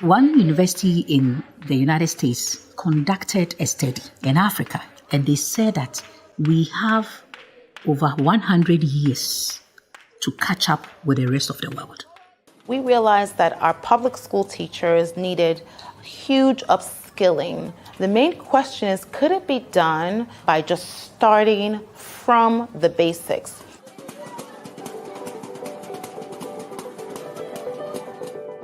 One university in the United States conducted a study in Africa, and they said that we have over 100 years to catch up with the rest of the world. We realized that our public school teachers needed huge upskilling. The main question is, could it be done by just starting from the basics?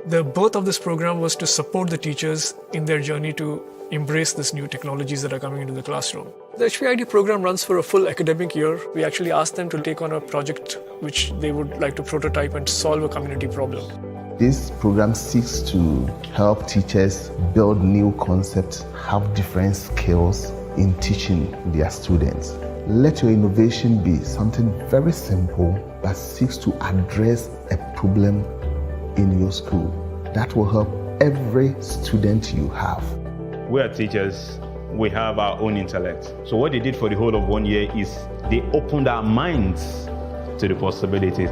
The birth of this program was to support the teachers in their journey to embrace these new technologies that are coming into the classroom. The HPID program runs for a full academic year. We actually asked them to take on a project which they would like to prototype and solve a community problem. This program seeks to help teachers build new concepts, have different skills in teaching their students. Let your innovation be something very simple that seeks to address a problem in your school. That will help every student you have. We are teachers, we have our own intellect. So what they did for the whole of 1 year is they opened our minds to the possibilities.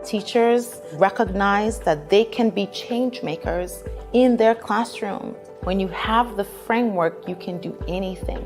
Teachers recognize that they can be change makers in their classroom. When you have the framework, you can do anything.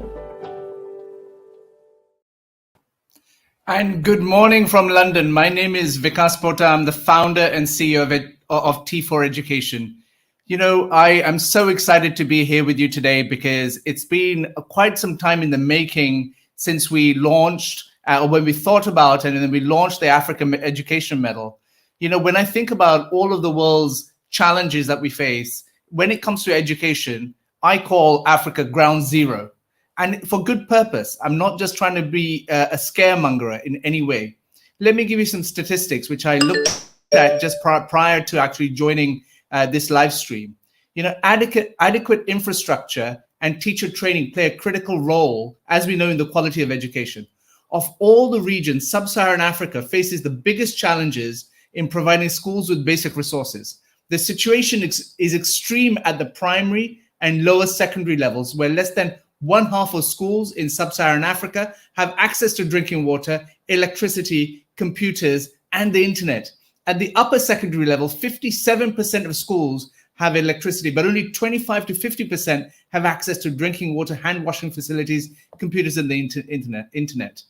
And good morning from London. My name is Vikas Pota. I'm the founder and CEO of T4 Education. You know, I am so excited to be here with you today because it's been quite some time in the making since we launched, or when we thought about and then we launched the Africa Education Medal. You know, when I think about all of the world's challenges that we face, when it comes to education, I call Africa ground zero. And for good purpose. I'm not just trying to be a scaremonger in any way. Let me give you some statistics, which I looked at just prior to actually joining this live stream. You know, adequate infrastructure and teacher training play a critical role, as we know, in the quality of education. Of all the regions, Sub-Saharan Africa faces the biggest challenges in providing schools with basic resources. The situation is extreme at the primary and lower secondary levels, where less than one half of schools in Sub-Saharan Africa have access to drinking water, electricity, computers, and the internet. At the upper secondary level, 57% of schools have electricity, but only 25 to 50% have access to drinking water, hand washing facilities, computers, and the internet.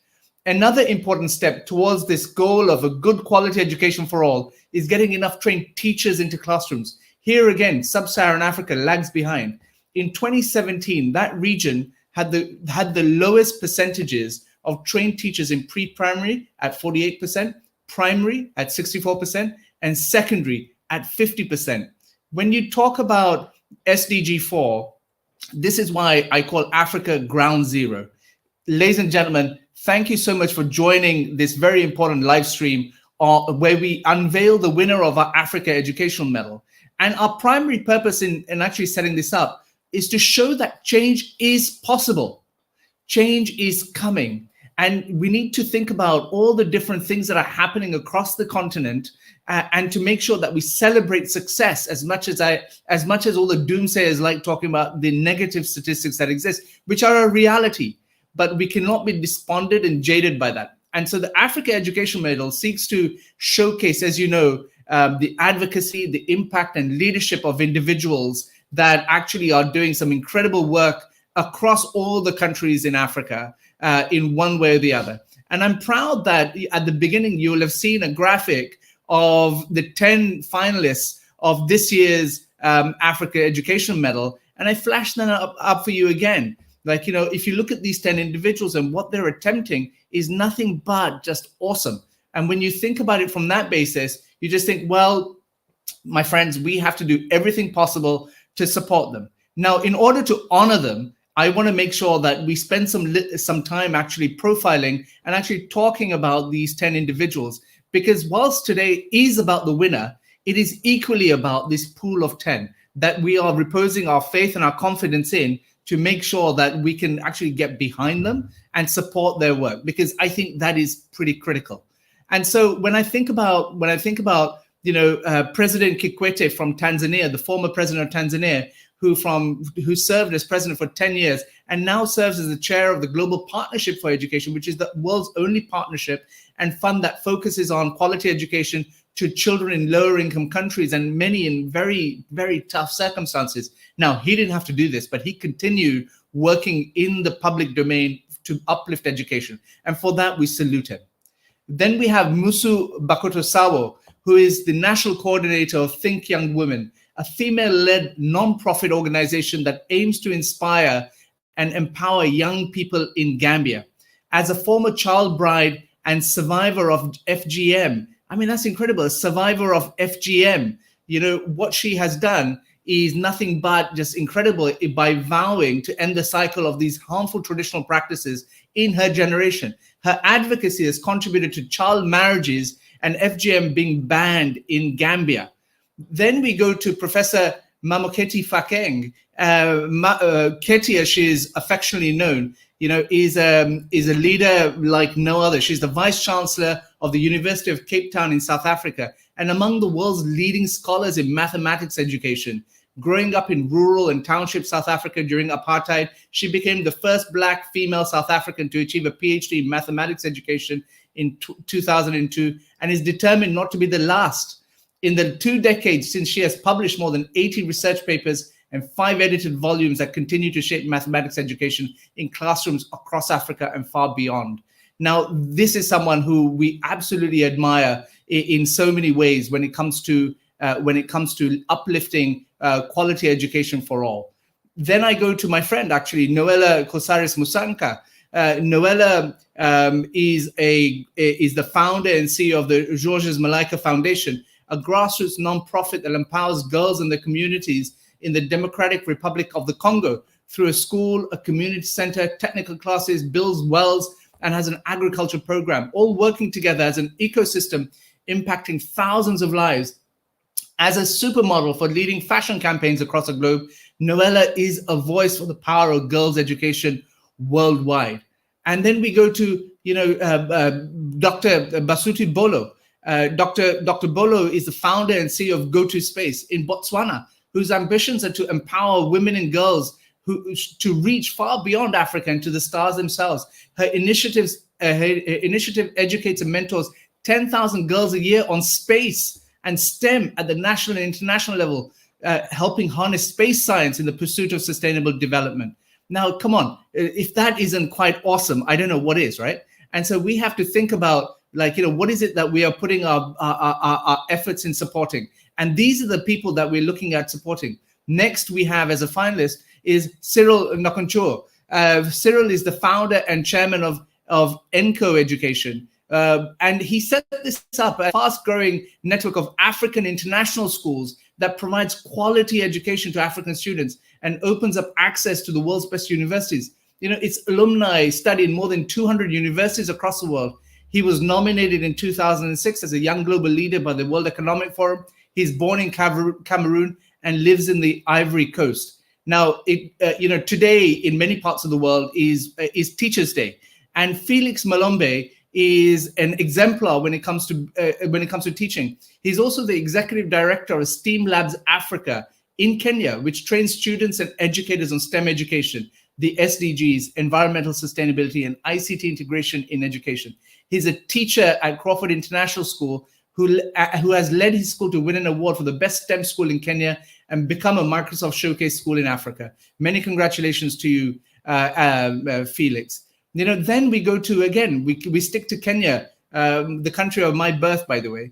Another important step towards this goal of a good quality education for all is getting enough trained teachers into classrooms. Here again, Sub-Saharan Africa lags behind. In 2017, that region had the lowest percentages of trained teachers in pre-primary at 48%, primary at 64%, and secondary at 50%. When you talk about SDG 4, this is why I call Africa ground zero. Ladies and gentlemen, thank you so much for joining this very important live stream where we unveil the winner of our Africa Educational Medal. And our primary purpose in actually setting this up is to show that change is possible. Change is coming. And we need to think about all the different things that are happening across the continent and to make sure that we celebrate success as much as all the doomsayers like talking about the negative statistics that exist, which are a reality. But we cannot be despondent and jaded by that. And so the Africa Education Medal seeks to showcase, as you know, the advocacy, the impact and leadership of individuals that actually are doing some incredible work across all the countries in Africa in one way or the other. And I'm proud that at the beginning, you will have seen a graphic of the 10 finalists of this year's Africa Education Medal. And I flashed that up for you again. Like, you know, if you look at these 10 individuals and what they're attempting is nothing but just awesome. And when you think about it from that basis, you just think, well, my friends, we have to do everything possible to support them. Now, in order to honor them, I want to make sure that we spend some time actually profiling and actually talking about these 10 individuals, because whilst today is about the winner, it is equally about this pool of 10 that we are reposing our faith and our confidence in to make sure that we can actually get behind them and support their work, because I think that is pretty critical. And so when I think about President Kikwete from Tanzania, the former president of Tanzania, who served as president for 10 years and now serves as the chair of the Global Partnership for Education, which is the world's only partnership and fund that focuses on quality education to children in lower income countries and many in very, very tough circumstances. Now, he didn't have to do this, but he continued working in the public domain to uplift education. And for that, we salute him. Then we have Musu Bakoto-Sawo, who is the national coordinator of Think Young Women, a female-led non-profit organization that aims to inspire and empower young people in Gambia. As a former child bride and survivor of FGM, I mean, that's incredible, a survivor of FGM, what she has done is nothing but just incredible by vowing to end the cycle of these harmful traditional practices in her generation. Her advocacy has contributed to child marriages and FGM being banned in Gambia. Then we go to Professor Mamoketi Fakeng. Keti, as she is affectionately known, is a leader like no other. She's the Vice Chancellor of the University of Cape Town in South Africa and among the world's leading scholars in mathematics education. Growing up in rural and township South Africa during apartheid, she became the first Black female South African to achieve a PhD in mathematics education in 2002 and is determined not to be the last. In the 2 decades since, she has published more than 80 research papers and 5 edited volumes that continue to shape mathematics education in classrooms across Africa and far beyond. Now, this is someone who we absolutely admire in so many ways when it comes to uplifting quality education for all. Then I go to my friend, actually, Noella Kosaris Musanka. Noella is the founder and CEO of the Georges Malaika Foundation, a grassroots nonprofit that empowers girls in the communities in the Democratic Republic of the Congo through a school, a community center, technical classes, builds wells, and has an agriculture program, all working together as an ecosystem impacting thousands of lives. As a supermodel for leading fashion campaigns across the globe, Noella is a voice for the power of girls' education worldwide. And then we go to, Dr. Basuti Bolo. Dr. Bolo is the founder and CEO of Go to Space in Botswana, whose ambitions are to empower women and girls to reach far beyond Africa and to the stars themselves. Her initiative educates and mentors 10,000 girls a year on space and STEM at the national and international level, helping harness space science in the pursuit of sustainable development. Now, come on, if that isn't quite awesome, I don't know what is, right? And so we have to think about, what is it that we are putting our efforts in supporting? And these are the people that we're looking at supporting. Next, we have as a finalist is Cyril Nakoncho. Cyril is the founder and chairman of ENCO Education. And he set this up, a fast-growing network of African international schools that provides quality education to African students and opens up access to the world's best universities. Its alumni study in more than 200 universities across the world. He was nominated in 2006 as a Young Global Leader by the World Economic Forum. He's born in Cameroon and lives in the Ivory Coast. Now, today in many parts of the world is Teachers' Day, and Felix Malombe is an exemplar when it comes to teaching. He's also the executive director of STEAM Labs Africa in Kenya, which trains students and educators on STEM education, the SDGs, environmental sustainability, and ICT integration in education. He's a teacher at Crawford International School who has led his school to win an award for the best STEM school in Kenya and become a Microsoft Showcase school in Africa. Many congratulations to you, Felix. Then we go to, again, we stick to Kenya, the country of my birth, by the way.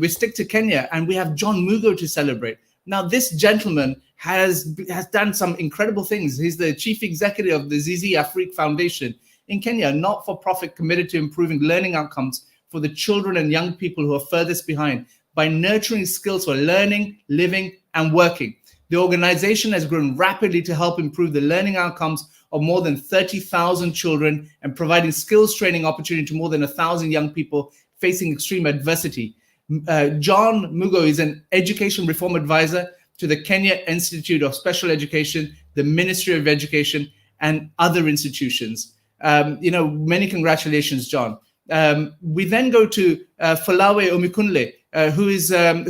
We stick to Kenya and we have John Mugo to celebrate. Now, this gentleman has done some incredible things. He's the chief executive of the Zizi Afrique Foundation in Kenya, a not-for-profit committed to improving learning outcomes for the children and young people who are furthest behind by nurturing skills for learning, living, and working. The organization has grown rapidly to help improve the learning outcomes of more than 30,000 children and providing skills training opportunity to more than 1,000 young people facing extreme adversity. John Mugo is an education reform advisor to the Kenya Institute of Special Education, the Ministry of Education, and other institutions. Many congratulations, John. We then go to Falawe Omikunle,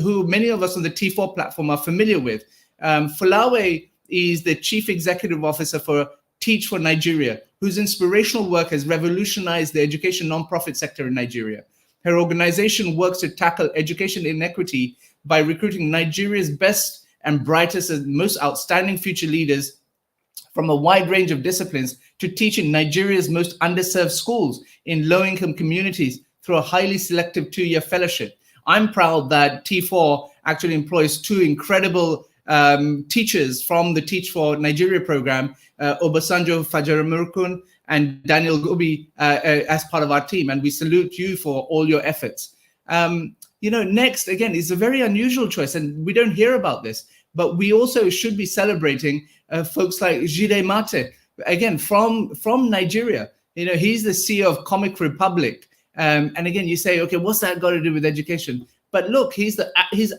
who many of us on the T4 platform are familiar with. Falawe is the Chief Executive Officer for Teach for Nigeria, whose inspirational work has revolutionized the education nonprofit sector in Nigeria. Her organization works to tackle education inequity by recruiting Nigeria's best and brightest and most outstanding future leaders from a wide range of disciplines to teach in Nigeria's most underserved schools in low-income communities through a highly selective 2-year fellowship. I'm proud that T4 actually employs 2 incredible teachers from the Teach for Nigeria program, Obasanjo Fajaramurkun and Daniel Gobi, as part of our team. And we salute you for all your efforts. Next, again, is a very unusual choice, and we don't hear about this, but we also should be celebrating folks like Jide Mate, again, from Nigeria. He's the CEO of Comic Republic. And again, you say, okay, what's that got to do with education? But look, he's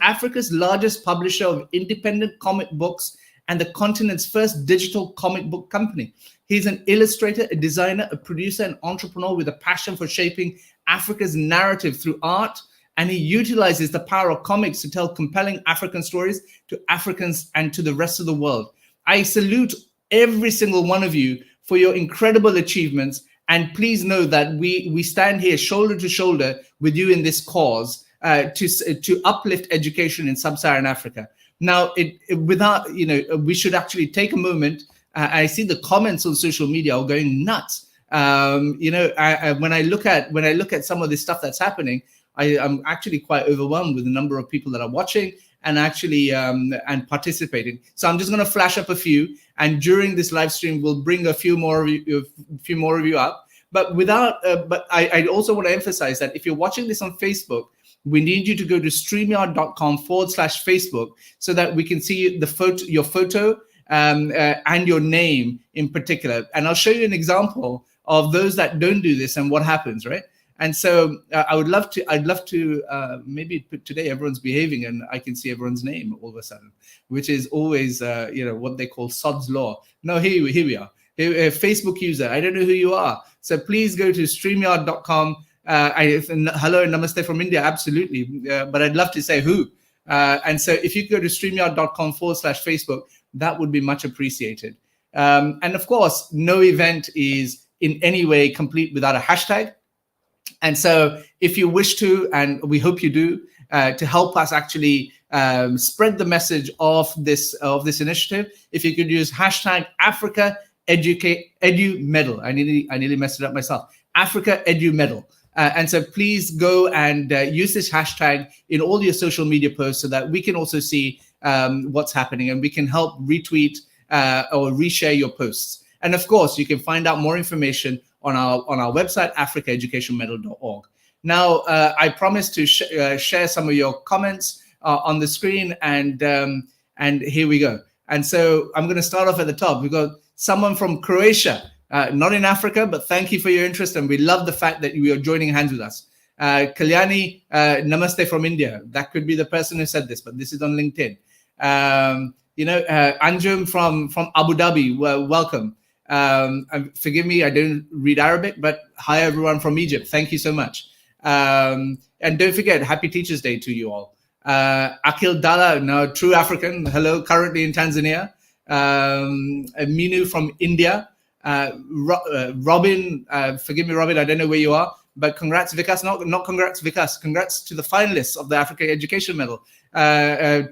Africa's largest publisher of independent comic books and the continent's first digital comic book company. He's an illustrator, a designer, a producer, and entrepreneur with a passion for shaping Africa's narrative through art. And he utilizes the power of comics to tell compelling African stories to Africans and to the rest of the world. I salute every single one of you for your incredible achievements. And please know that we stand here shoulder to shoulder with you in this cause to uplift education in sub-Saharan Africa. Now, we should actually take a moment. I see the comments on social media are going nuts. When I look at some of the stuff that's happening, I'm actually quite overwhelmed with the number of people that are watching and actually and participating. So I'm just going to flash up a few, and during this live stream, we'll bring a few more of you up. But I also want to emphasize that if you're watching this on Facebook, we need you to go to streamyard.com/Facebook so that we can see your photo and your name in particular. And I'll show you an example of those that don't do this and what happens, right? And so I'd love to maybe today everyone's behaving and I can see everyone's name all of a sudden, which is always, what they call Sod's Law. No, here we are. Facebook user, I don't know who you are. So please go to streamyard.com. Hello, namaste from India, absolutely. But I'd love to say who. And so if you go to streamyard.com/Facebook, that would be much appreciated. And of course, no event is in any way complete without a hashtag. And so if you wish to, and we hope you do, to help us actually spread the message of this initiative, if you could use hashtag Africa Edu Medal. I nearly messed it up myself. Africa Edu Medal. And so please go and use this hashtag in all your social media posts so that we can also see what's happening and we can help retweet or reshare your posts. And of course, you can find out more information on our website, africaeducationmedal.org. Now, I promised to share some of your comments on the screen, and here we go. And so I'm going to start off at the top. We've got someone from Croatia, not in Africa, but thank you for your interest, and we love the fact that you are joining hands with us. Kalyani, namaste from India. That could be the person who said this, but this is on LinkedIn. Anjum from Abu Dhabi, welcome. Forgive me, I don't read Arabic, but hi everyone from Egypt. Thank you so much. And don't forget, happy Teachers Day to you all. Akil Dala, now true African, hello, currently in Tanzania. Minu from India. Robin, forgive me, Robin, I don't know where you are, but congrats, Vikas. Not congrats, Vikas. Congrats to the finalists of the Africa Education Medal,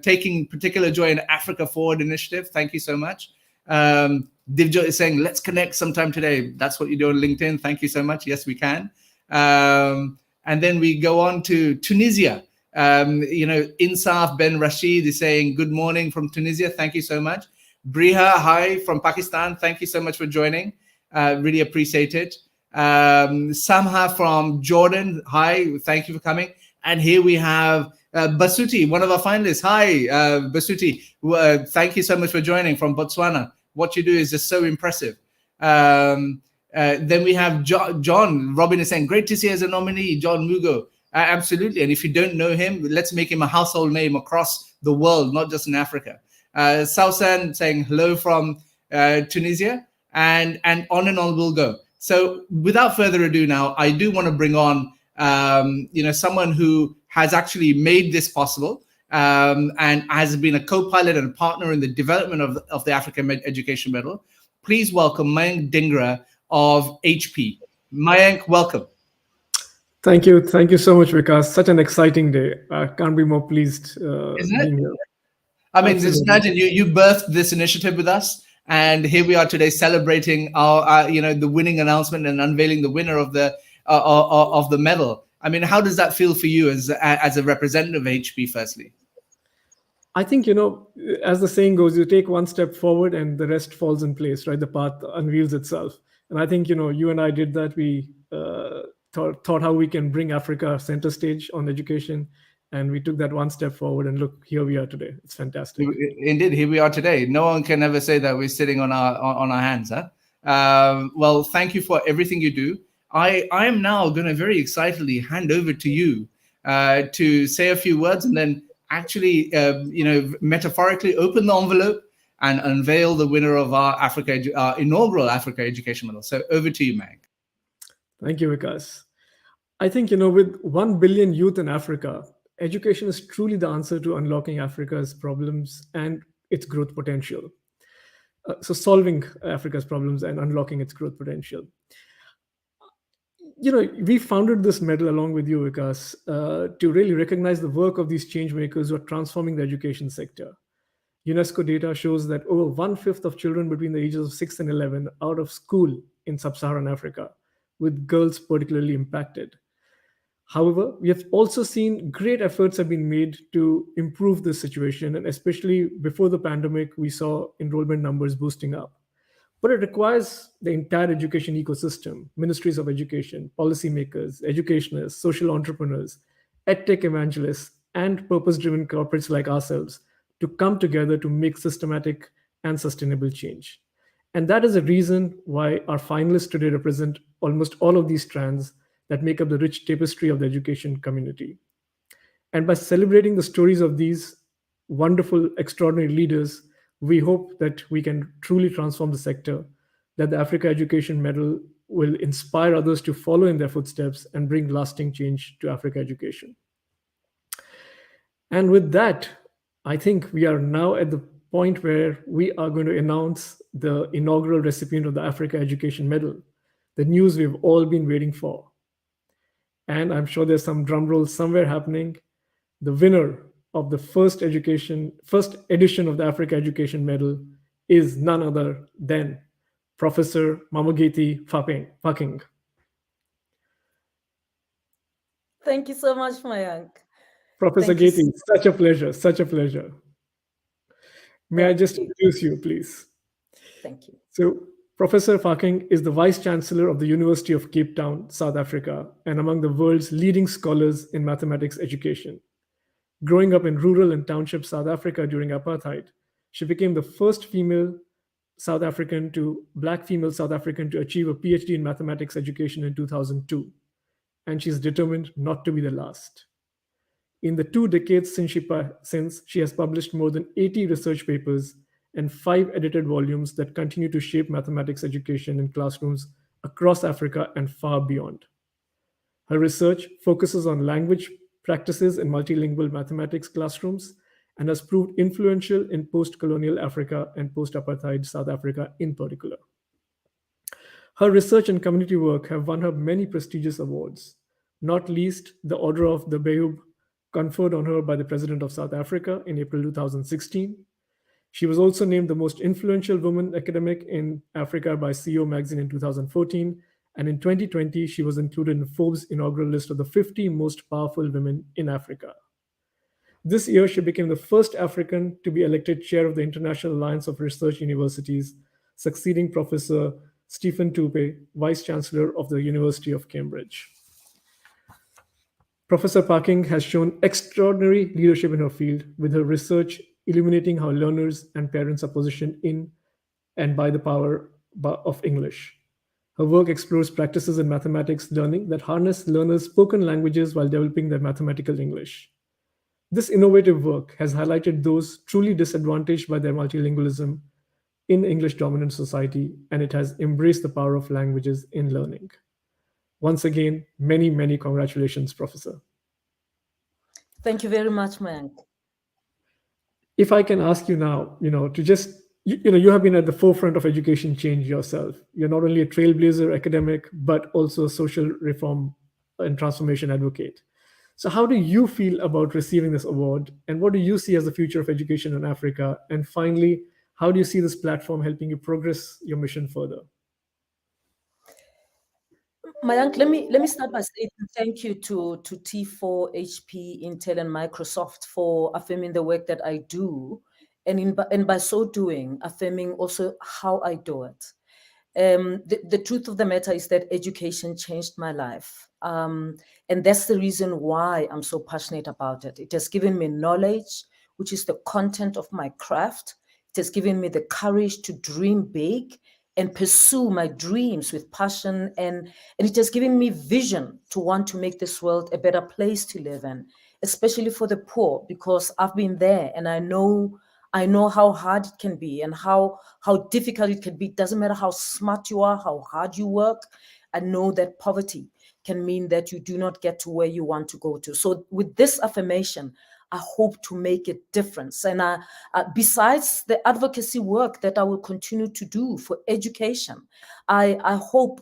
taking particular joy in Africa Forward initiative. Thank you so much. Divjot is saying, let's connect sometime today. That's what you do on LinkedIn. Thank you so much. Yes, we can. And then we go on to Tunisia. Insaf Ben Rashid is saying, good morning from Tunisia. Thank you so much. Briha, hi from Pakistan. Thank you so much for joining. Really appreciate it. Samha from Jordan. Hi, thank you for coming. And here we have Basuti, one of our finalists. Hi, Basuti. Thank you so much for joining from Botswana. What you do is just so impressive. Then we have John. Robin is saying, great to see you as a nominee, John Mugo. Absolutely. And if you don't know him, let's make him a household name across the world, not just in Africa. Sausan saying hello from Tunisia, and on we'll go. So without further ado now, I do want to bring on someone who has actually made this possible and has been a co-pilot and a partner in the development of the African Education Medal. Please welcome Mayank Dhingra of HP. Mayank, welcome. Thank you. Thank you so much, Vikas. Such an exciting day. I can't be more pleased being here. I mean, just imagine you birthed this initiative with us, and here we are today celebrating our the winning announcement and unveiling the winner of the medal. I mean, how does that feel for you as a representative of HP, firstly? I think, as the saying goes, you take one step forward and the rest falls in place, right? The path unveils itself. And I think, you and I did that. We thought how we can bring Africa center stage on education. And we took that one step forward, and look, here we are today. It's fantastic. Indeed, here we are today. No one can ever say that we're sitting on our hands, huh? Well, thank you for everything you do. I am now going to very excitedly hand over to you to say a few words, and then actually, metaphorically open the envelope and unveil the winner of our inaugural Africa Education Medal. So over to you, Mayank. Thank you, Vikas. I think, with 1 billion youth in Africa, education is truly the answer to unlocking Africa's problems and its growth potential. So solving Africa's problems and unlocking its growth potential. We founded this medal along with you, Vikas, to really recognize the work of these change makers who are transforming the education sector. UNESCO data shows that over 1/5 of children between the ages of 6 and 11 are out of school in sub-Saharan Africa, with girls particularly impacted. However, we have also seen great efforts have been made to improve this situation, and especially before the pandemic, we saw enrollment numbers boosting up. But it requires the entire education ecosystem, ministries of education, policymakers, educationists, social entrepreneurs, edtech evangelists, and purpose-driven corporates like ourselves to come together to make systematic and sustainable change. And that is the reason why our finalists today represent almost all of these strands that make up the rich tapestry of the education community. And by celebrating the stories of these wonderful, extraordinary leaders, we hope that we can truly transform the sector, that the Africa Education Medal will inspire others to follow in their footsteps and bring lasting change to Africa education. And with that, I think we are now at the point where we are going to announce the inaugural recipient of the Africa Education Medal, the news we've all been waiting for. And I'm sure there's some drum rolls somewhere happening. The winner of the first edition of the Africa Education Medal is none other than Professor Mamogeti Faking. Thank you so much, Mayank. Professor Geti, such a pleasure, such a pleasure. May I just introduce you, please? Thank you. So, Professor Faking is the Vice Chancellor of the University of Cape Town, South Africa, and among the world's leading scholars in mathematics education. Growing up in rural and township South Africa during apartheid, she became the first black female South African to achieve a PhD in mathematics education in 2002. And she's determined not to be the last. In the 2 decades since she has published more than 80 research papers and 5 edited volumes that continue to shape mathematics education in classrooms across Africa and far beyond. Her research focuses on language practices in multilingual mathematics classrooms and has proved influential in post-colonial Africa and post-apartheid South Africa in particular. Her research and community work have won her many prestigious awards, not least the Order of the Bayub conferred on her by the President of South Africa in April 2016. She was also named the most influential woman academic in Africa by CEO magazine in 2014, and in 2020, she was included in Forbes' inaugural list of the 50 most powerful women in Africa. This year, she became the first African to be elected chair of the International Alliance of Research Universities, succeeding Professor Stephen Tupe, Vice Chancellor of the University of Cambridge. Professor Faking has shown extraordinary leadership in her field, with her research illuminating how learners and parents are positioned in and by the power of English. Her work explores practices in mathematics learning that harness learners' spoken languages while developing their mathematical English. This innovative work has highlighted those truly disadvantaged by their multilingualism in English dominant society, and it has embraced the power of languages in learning. Once again, many, many congratulations, Professor. Thank you very much, Mayank. If I can ask you now, to just, you have been at the forefront of education change yourself. You're not only a trailblazer academic, but also a social reform and transformation advocate. So how do you feel about receiving this award? And what do you see as the future of education in Africa? And finally, how do you see this platform helping you progress your mission further? Mayank, let me start by saying thank you to T4, HP, Intel, and Microsoft for affirming the work that I do, and by so doing, affirming also how I do it. The truth of the matter is that education changed my life. And that's the reason why I'm so passionate about it. It has given me knowledge, which is the content of my craft. It has given me the courage to dream big and pursue my dreams with passion. And it has given me vision to want to make this world a better place to live in, especially for the poor, because I've been there and I know how hard it can be and how difficult it can be. It doesn't matter how smart you are, how hard you work. I know that poverty can mean that you do not get to where you want to go to. So with this affirmation, I hope to make a difference. And besides the advocacy work that I will continue to do for education, I hope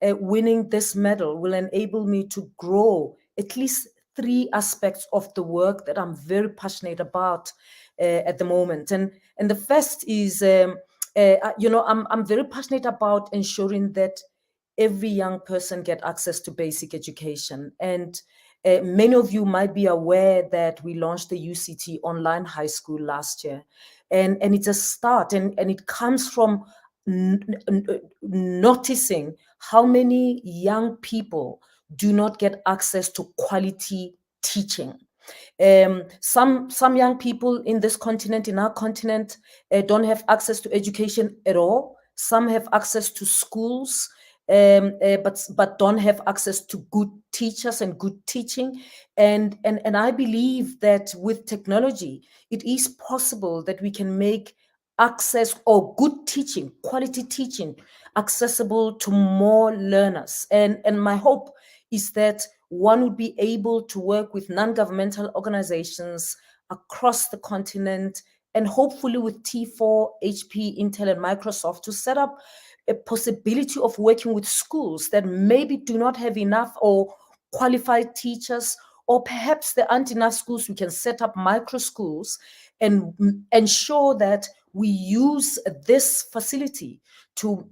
winning this medal will enable me to grow at least 3 aspects of the work that I'm very passionate about at the moment. And the first is, I'm very passionate about ensuring that every young person get access to basic education. And many of you might be aware that we launched the UCT online high school last year. And it's a start, and it comes from noticing how many young people do not get access to quality teaching. Some young people in this continent, in our continent, don't have access to education at all. Some have access to schools, but don't have access to good teachers and good teaching. And I believe that with technology, it is possible that we can make access or good teaching, quality teaching, accessible to more learners. And my hope is that one would be able to work with non-governmental organizations across the continent, and hopefully with T4, HP, Intel, and Microsoft to set up a possibility of working with schools that maybe do not have enough or qualified teachers, or perhaps there aren't enough schools. We can set up micro schools and ensure that we use this facility to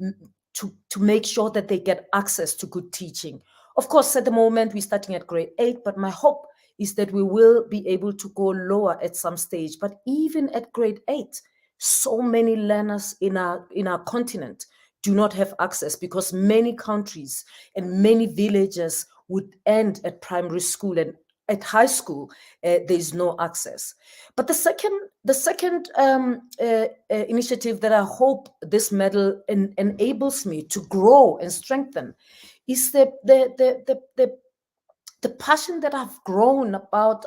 make sure that they get access to good teaching. Of course, at the moment, we're starting at grade 8, but my hope is that we will be able to go lower at some stage. But even at grade 8, so many learners in our continent do not have access, because many countries and many villages would end at primary school, and at high school, there is no access. But the second initiative that I hope this medal enables me to grow and strengthen is the passion that I've grown about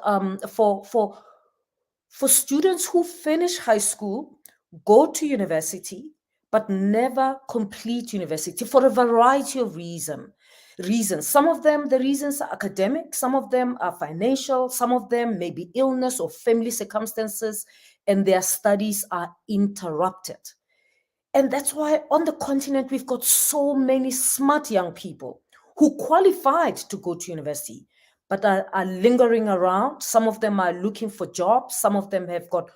for students who finish high school, go to university, but never complete university for a variety of reasons. Some of them, the reasons are academic, some of them are financial, some of them may be illness or family circumstances, and their studies are interrupted. And that's why on the continent, we've got so many smart young people who qualified to go to university, but are lingering around. Some of them are looking for jobs. Some of them have got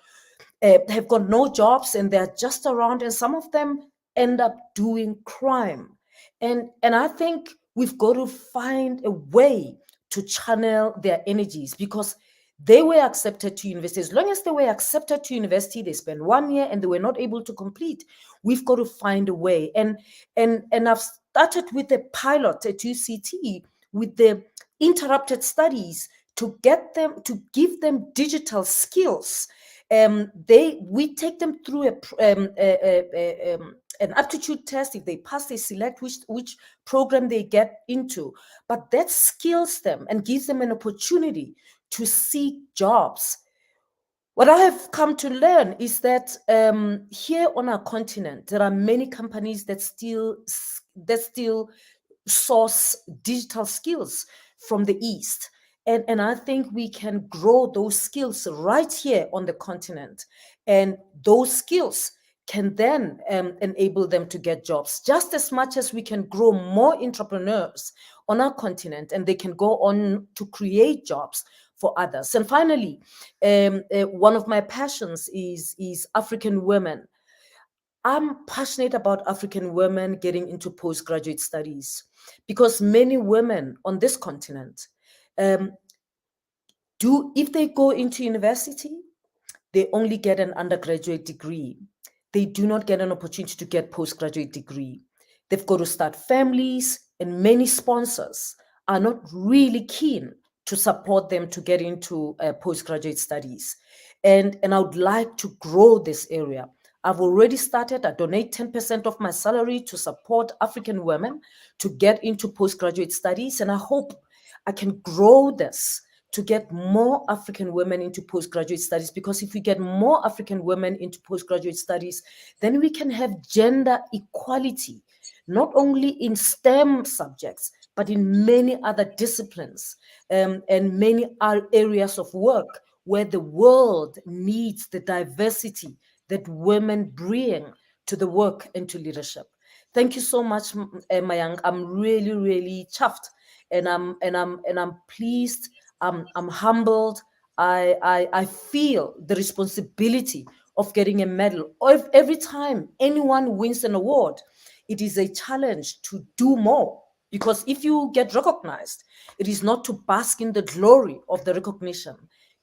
no jobs, and they're just around. And some of them end up doing crime. And I think we've got to find a way to channel their energies, because they were accepted to university. As long as they were accepted to university, they spent 1 year and they were not able to complete. We've got to find a way. And I've started with a pilot at UCT with the interrupted studies to give them digital skills. We take them through an aptitude test. If they pass, they select which program they get into. But that skills them and gives them an opportunity to seek jobs What I have come to learn is that here on our continent, there are many companies that still source digital skills from the East. And I think we can grow those skills right here on the continent. And those skills can then enable them to get jobs, just as much as we can grow more entrepreneurs on our continent, and they can go on to create jobs for others. And finally, one of my passions is African women. I'm passionate about African women getting into postgraduate studies because many women on this continent if they go into university, they only get an undergraduate degree. They do not get an opportunity to get postgraduate degree. They've got to start families, and many sponsors are not really keen to support them to get into postgraduate studies. And I would like to grow this area. I've already started. I donate 10% of my salary to support African women to get into postgraduate studies. And I hope I can grow this to get more African women into postgraduate studies, because if we get more African women into postgraduate studies, then we can have gender equality, not only in STEM subjects, but in many other disciplines and many other areas of work where the world needs the diversity that women bring to the work and to leadership. Thank you so much, Mayank. I'm really, really chuffed, and I'm pleased. I'm humbled. I feel the responsibility of getting a medal. Every time anyone wins an award, it is a challenge to do more. Because if you get recognized, it is not to bask in the glory of the recognition,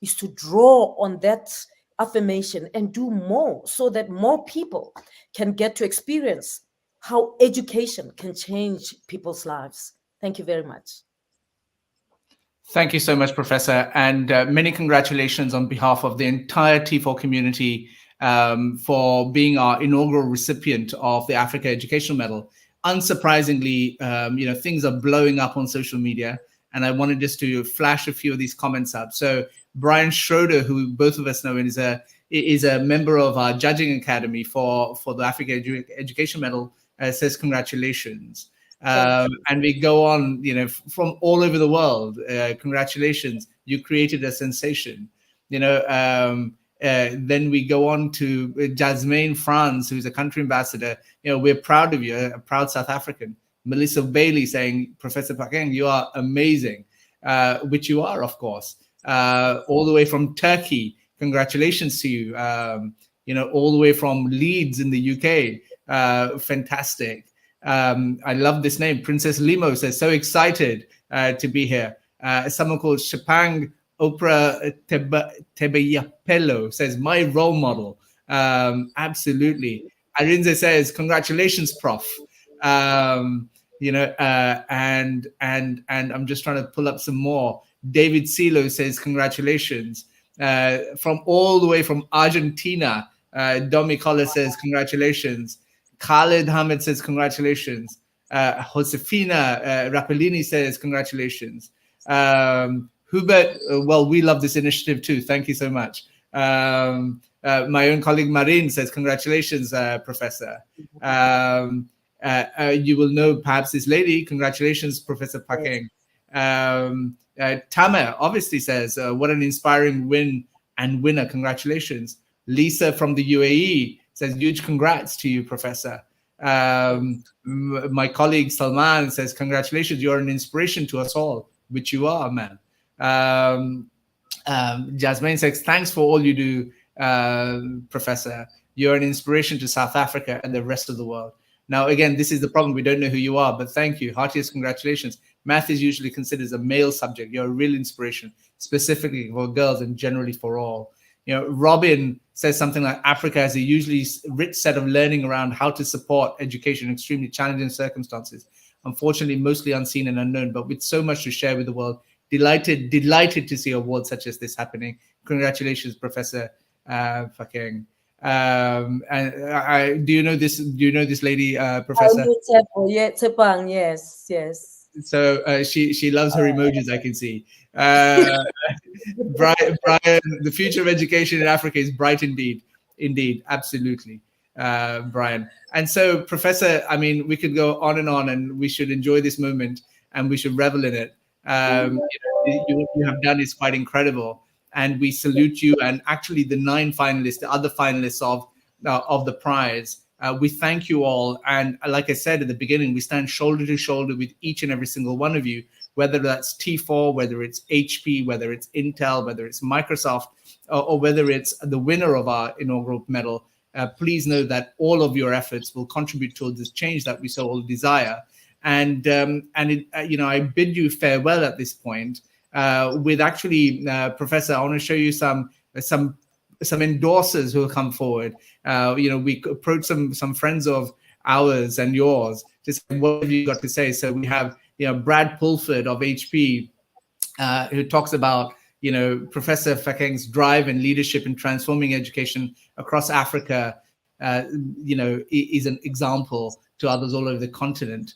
it's to draw on that affirmation and do more so that more people can get to experience how education can change people's lives. Thank you very much. Thank you so much, Professor, and many congratulations on behalf of the entire T4 community for being our inaugural recipient of the Africa Educational Medal. Unsurprisingly, things are blowing up on social media, and I wanted just to flash a few of these comments up. So Brian Schroeder, who both of us know, is a member of our judging academy for the Africa Education Medal, says congratulations. And we go on, from all over the world. Congratulations, you created a sensation. Then we go on to Jasmine France, who's a country ambassador. We're proud of you, a proud South African. Melissa Bailey saying, Professor Pakeng, you are amazing, which you are, of course. All the way from Turkey, congratulations to you. All the way from Leeds in the UK, fantastic. I love this name. Princess Limo says, so excited to be here. Someone called Shapang Oprah Tebayapelo says, my role model. Absolutely. Arinze says, congratulations, Prof. And I'm just trying to pull up some more. David Silo says, congratulations. From all the way from Argentina, Domi Collar says, congratulations. Khalid Hamid says, congratulations. Josefina Rapellini says, congratulations. Hubert, well, we love this initiative too. Thank you so much. My own colleague Marine says, congratulations, Professor. You will know perhaps this lady. Congratulations, Professor Pakeng. Tamer obviously says, what an inspiring win and winner. Congratulations. Lisa from the UAE says, huge congrats to you, Professor. My colleague Salman says, congratulations, you're an inspiration to us all, which you are, man. Jasmine says, thanks for all you do, Professor. You're an inspiration to South Africa and the rest of the world. Now, again, this is the problem. We don't know who you are, but thank you. Heartiest congratulations. Math is usually considered a male subject. You're a real inspiration, specifically for girls and generally for all. Robin says something like, Africa has a usually rich set of learning around how to support education in extremely challenging circumstances. Unfortunately, mostly unseen and unknown, but with so much to share with the world. Delighted to see awards such as this happening. Congratulations, Professor Pakeng. And do you know this lady, Professor? Yes. So she loves her emojis, I can see. Uh, Brian, the future of education in Africa is bright indeed. Indeed, absolutely, Brian. And so, Professor, I mean, we could go on, and we should enjoy this moment, and we should revel in it. What you have done is quite incredible, and we salute you. And actually, the 9 finalists, the other finalists of the prize, we thank you all. And like I said at the beginning, we stand shoulder to shoulder with each and every single one of you, whether that's T4, whether it's HP, whether it's Intel, whether it's Microsoft, or whether it's the winner of our inaugural medal. Please know that all of your efforts will contribute towards this change that we so all desire. And I bid you farewell at this point. With actually, Professor, I want to show you some endorsers who will come forward. We approached some friends of ours and yours to say, what have you got to say? So we have Brad Pulford of HP, who talks about Professor Fakeng's drive and leadership in transforming education across Africa. Is an example to others all over the continent.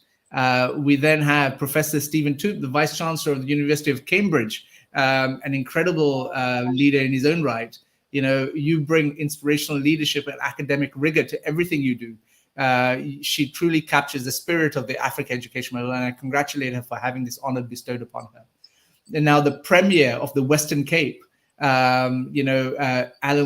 We then have Professor Stephen Toop, the Vice Chancellor of the University of Cambridge, an incredible leader in his own right. You bring inspirational leadership and academic rigor to everything you do. She truly captures the spirit of the Africa Education Medal, and I congratulate her for having this honor bestowed upon her. And now the Premier of the Western Cape, Alan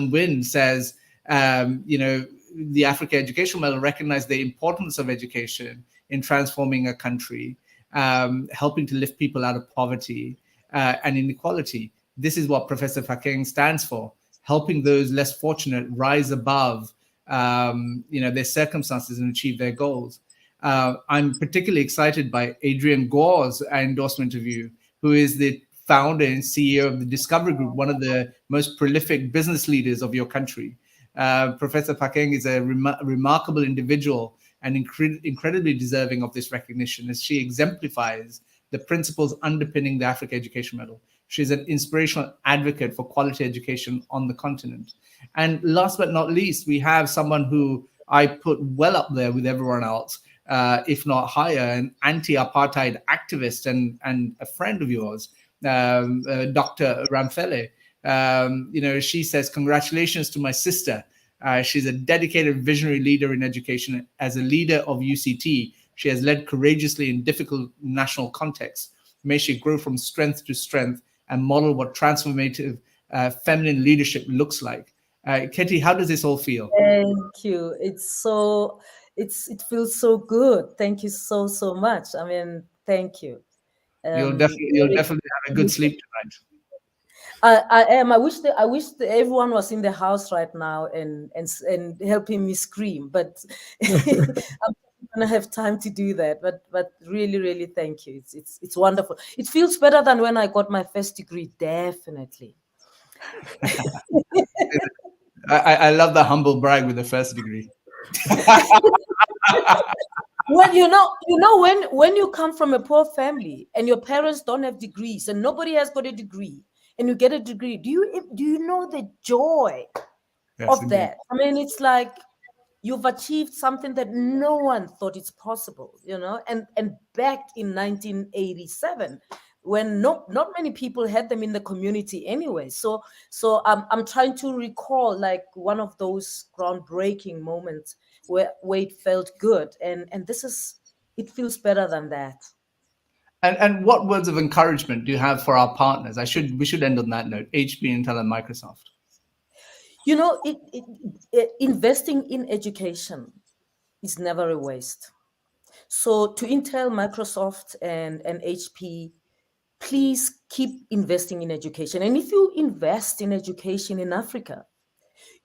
Wynne, says, the Africa Education Medal recognized the importance of education in transforming a country, helping to lift people out of poverty and inequality. This is what Professor Fakeng stands for, helping those less fortunate rise above their circumstances and achieve their goals. I'm particularly excited by Adrian Gore's endorsement of you, who is the founder and CEO of the Discovery Group, one of the most prolific business leaders of your country. Professor Fakeng is a remarkable individual and incredibly deserving of this recognition, as she exemplifies the principles underpinning the Africa Education Medal. She's an inspirational advocate for quality education on the continent. And last but not least, we have someone who I put well up there with everyone else, if not higher, an anti-apartheid activist and a friend of yours, Dr. Ramphele. She says, congratulations to my sister. She's a dedicated visionary leader in education. As a leader of UCT, she has led courageously in difficult national contexts. May she grow from strength to strength and model what transformative feminine leadership looks like. Katie, how does this all feel? Thank you. It feels so good. Thank you so much. I mean, thank you. You'll definitely have a good sleep tonight. I am. I wish everyone was in the house right now and helping me scream, but I'm gonna have time to do that. But really thank you. It's wonderful. It feels better than when I got my first degree. Definitely. I love the humble brag with the first degree. Well, when you come from a poor family and your parents don't have degrees and nobody has got a degree, and you get a degree, do you know the joy of that? I mean, it's like you've achieved something that no one thought it's possible, and back in 1987, when not many people had them in the community anyway. So I'm trying to recall like one of those groundbreaking moments where it felt good, and it feels better than that. And what words of encouragement do you have for our partners? We should end on that note. HP, Intel, and Microsoft. Investing in education is never a waste. So to Intel, Microsoft, and HP, please keep investing in education. And if you invest in education in Africa,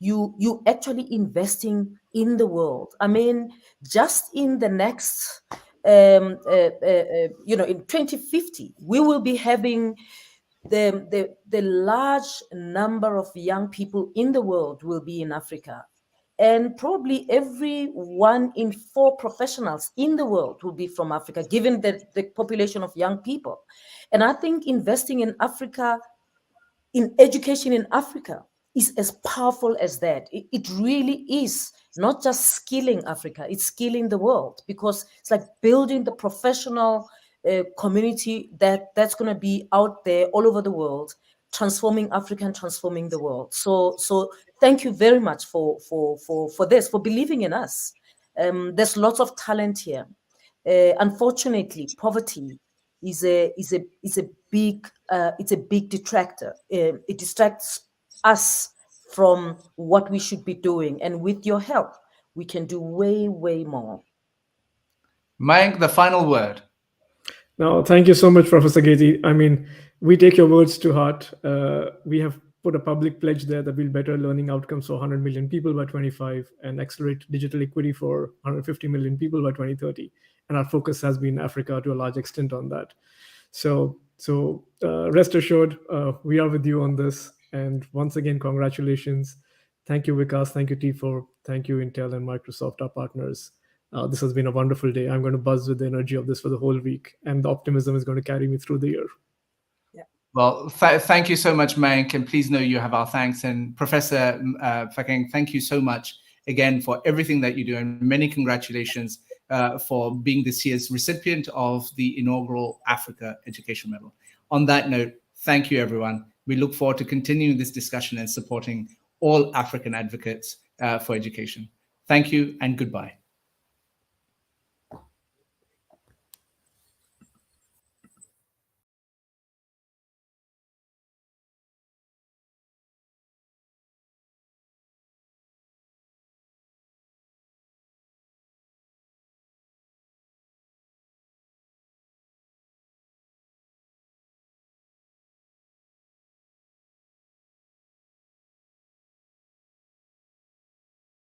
you actually investing in the world. I mean, just in the next in 2050, we will be having the large number of young people in the world will be in Africa. And probably every 1 in 4 professionals in the world will be from Africa, given the population of young people. And I think investing in Africa, in education in Africa, is as powerful as that. It really is not just skilling Africa, it's skilling the world, because it's like building the professional community that's going to be out there all over the world, transforming Africa and transforming the world. So thank you very much for this, for believing in us. There's lots of talent here. Unfortunately, poverty is a big detractor. It distracts us from what we should be doing, and with your help, we can do way more. Mayank, the final word. Now, thank you so much, Professor Gezi. I mean, we take your words to heart. We have put a public pledge there that we'll better learning outcomes for 100 million people by 25 and accelerate digital equity for 150 million people by 2030. And our focus has been Africa to a large extent on that. So rest assured, we are with you on this. And once again, congratulations. Thank you, Vikas. Thank you, T4. Thank you, Intel and Microsoft, our partners. This has been a wonderful day. I'm going to buzz with the energy of this for the whole week, and the optimism is going to carry me through the year. Yeah. Well, thank you so much, Mayank, and please know you have our thanks. And Professor Phakeng, thank you so much again for everything that you do, and many congratulations for being this year's recipient of the inaugural Africa Education Medal. On that note, thank you, everyone. We look forward to continuing this discussion and supporting all African advocates for education. Thank you and goodbye.